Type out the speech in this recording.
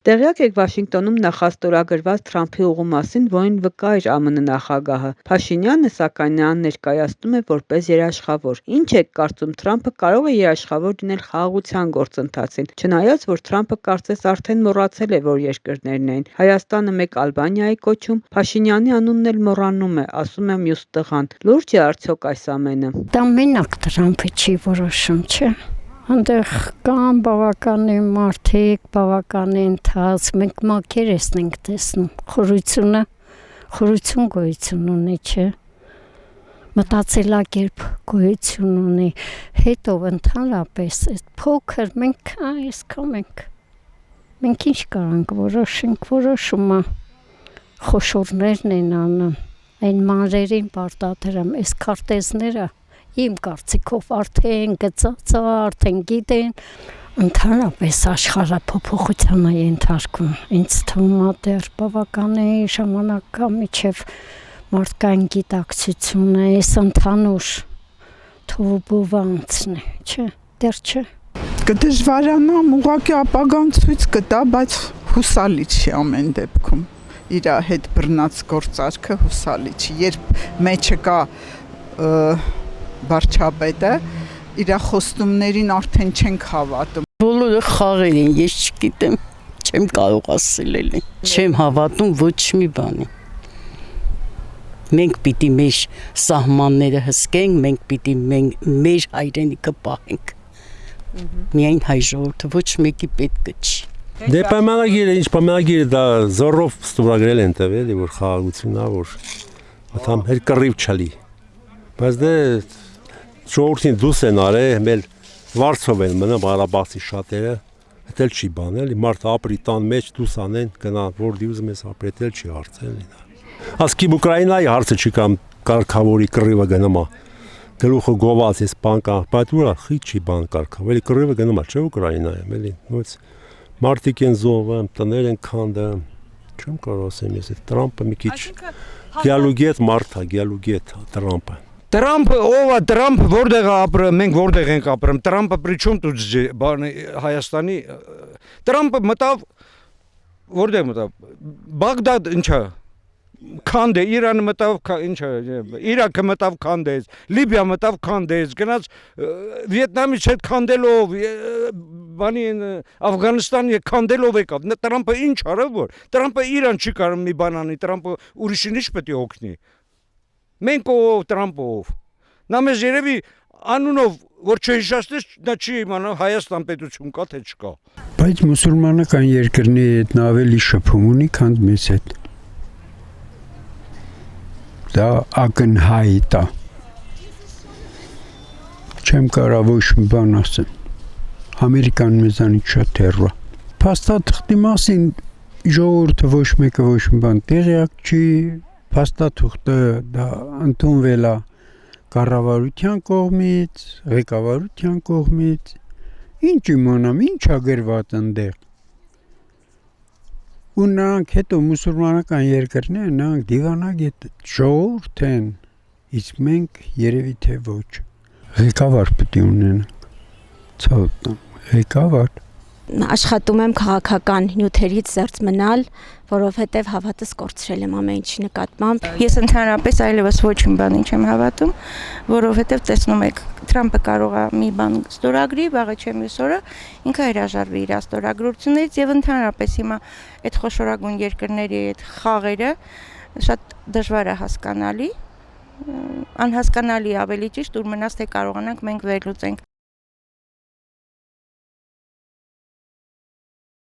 Տեղյակ եք Վաշինգտոնում նախաստորագրված Թրամփի ուղու մասին, որին վկա էր ԱՄՆ նախագահը։ Փաշինյանը, սակայն, նրան ներկայացնում է որպես երաշխավոր։ Ինչ եք կարծում, Թրամփը կարող է երաշխավոր լինել խաղաղության գործընթացին, չնայած որ Թրամփը կարծես արդեն մոռացել է, որ երկրներն էին։ Հայաստանը մեկ Ալբանիայի կոչում, Փաշինյանի անունն էլ մոռանում է, ասում է մյուս տղան։ Լուրջ է արդյոք այս ամենը։ Դա մենակ Թրամփը չի որոշում, չէ՞։ Այնտեղ կան բավականին մարդիկ, բավականին ընթացք, մենք մակերեսն ենք տեսնում, խորություն գոյություն ունի, չէ, մտածելակերպ գոյություն ունի, հետո ընդհանրապես այդ փոքր մենք այսքան մենք ինչ կարանք որոշենք, որոշումը խոշորներն են անում, այն մանրերին պարտադրում, այս քարտեզները իմ կարծիքով արդեն գծած, արդեն գիտեն, ընդհանրապես աշխարհը փոփոխության է ընթարկում։ Ինձ թվում է դեռ բավականին ժամանակ կա մինչև մարդկային գիտակցությունը, այս ընդհանուր թվուբովը անցնի, չէ, դեռ չէ։ Կդժվարանամ, ուղղակի ապագան ցույց կտա, բայց հուսալի չի ամեն դեպքում։ Իր հետ բռնած գործարքը հուսալի չի, երբ մեջը կա վարչապետը, իր խոստումներին արդեն չենք հավատում։ Բոլորը խաղեր են, ես չգիտեմ, չեմ կարող ասել էլի, չեմ հավատում ոչ մի բանի։ Մենք պիտի մեր սահմանները հսկենք, մենք պիտի մեր հայրենիքը պահենք։ Միայն հայ ժողովուրդը ոչ մեկի պետք չի։ Դե պայմանագիրը, ինչ պայմանագիրը դա զորով ստորագրել են տվել, որ խաղաղությունն է, որ ատամ հեր կռիվ չլի։ Բայց դե ժողովրդին դուս են արել, մել վարձով են մնում Ղարաբաղցի շատերը, դա չի բան էլի, մարդ ապրի տան մեջ դուս անեն, գնա որ դիուզում ես ապրել, դա չի հարցել լինա։ Ասկի Ուկրաինայի հարցը չի կամ կարգավորի կռիվը գնում է։ Գլուխը գոված էս բան կա, բայց ուրա խիչ չի բան կարգավ, էլի կռիվը գնում է, չէ Ուկրաինայում, էլի։ Նույնց մարդիկ են զոհվում, տներ են քանդում։ Չեմ կարող ասեմ ես, Տրամփը մի քիչ գյալուգետ մարդ է, գյալուգետ Տրամփը։ Տրամփը ով է, Տրամփը որտեղ է ապրում, մենք որտեղ ենք ապրում, Տրամփը պրիչում тут Հայաստանի Տրամփը մտավ որտեղ մտավ Բաղդադ ինչա քանդե Իրանը մտավ ինչա Իրաքը մտավ քանդեց, Լիբիա մտավ քանդեց, գնաց Վիետնամից հետ քանդելով բանի Աֆղանստանի քանդելով եկավ։ Տրամփը ինչ արավ որ Տրամփը Իրան չի կարող մի բան անի, Տրամփը ուրիշին ինչ պետք է օգնի։ Մենք ով Տրամփով։ Նա մեզ երևի անունով որ չհիշացնես, դա չի իմանա Հայաստան պետություն կա թե չկա։ Բայց մուսուլմանական երկրների հետ նա ավելի շփում ունի, քան մեզ հետ։ Դա ակնհայտ է։ Չեմ կարող ոչ մի բան ասել։ Ամերիկան մեզանից շատ հեռու է։ Փաստաթղթի մասին ժողովուրդը ոչ մեկը ոչ մի բան տեղյակ չի։ Փաստաթուղթը դա ընդունվել է կառավարության կողմից, ղեկավարության կողմից։ Ինչ իմանամ, ինչ է գրված այնտեղ։ Ու նրանք հետո մուսուլմանական երկրները նրանք դիվանագետ ժողովուրդ են, իսկ մենք երևի թե ոչ։ Ղեկավար պետք է ունենանք։ Ցավոտ, ղեկավար։ Աշխատում եմ քաղաքական նյութերից զերծ մնալ, որովհետև հավատս կորցրել եմ ամեն ինչի նկատմամբ։ Ես ընդհանրապես այլևս ոչինչ բանին չեմ հավատում, որովհետև տեսնում եք, Թրամփը կարող է մի բան ստորագրի, վաղը չէ մյուս օրը ինքը հրաժարվի իր ստորագրություններից եւ ընդհանրապես հիմա այդ խոշորագույն երկրների այդ խաղերը շատ դժվար է հասկանալի, անհասկանալի ավելի ճիշտ, ուր մնաց թե կարողանանք մենք վերլուծենք։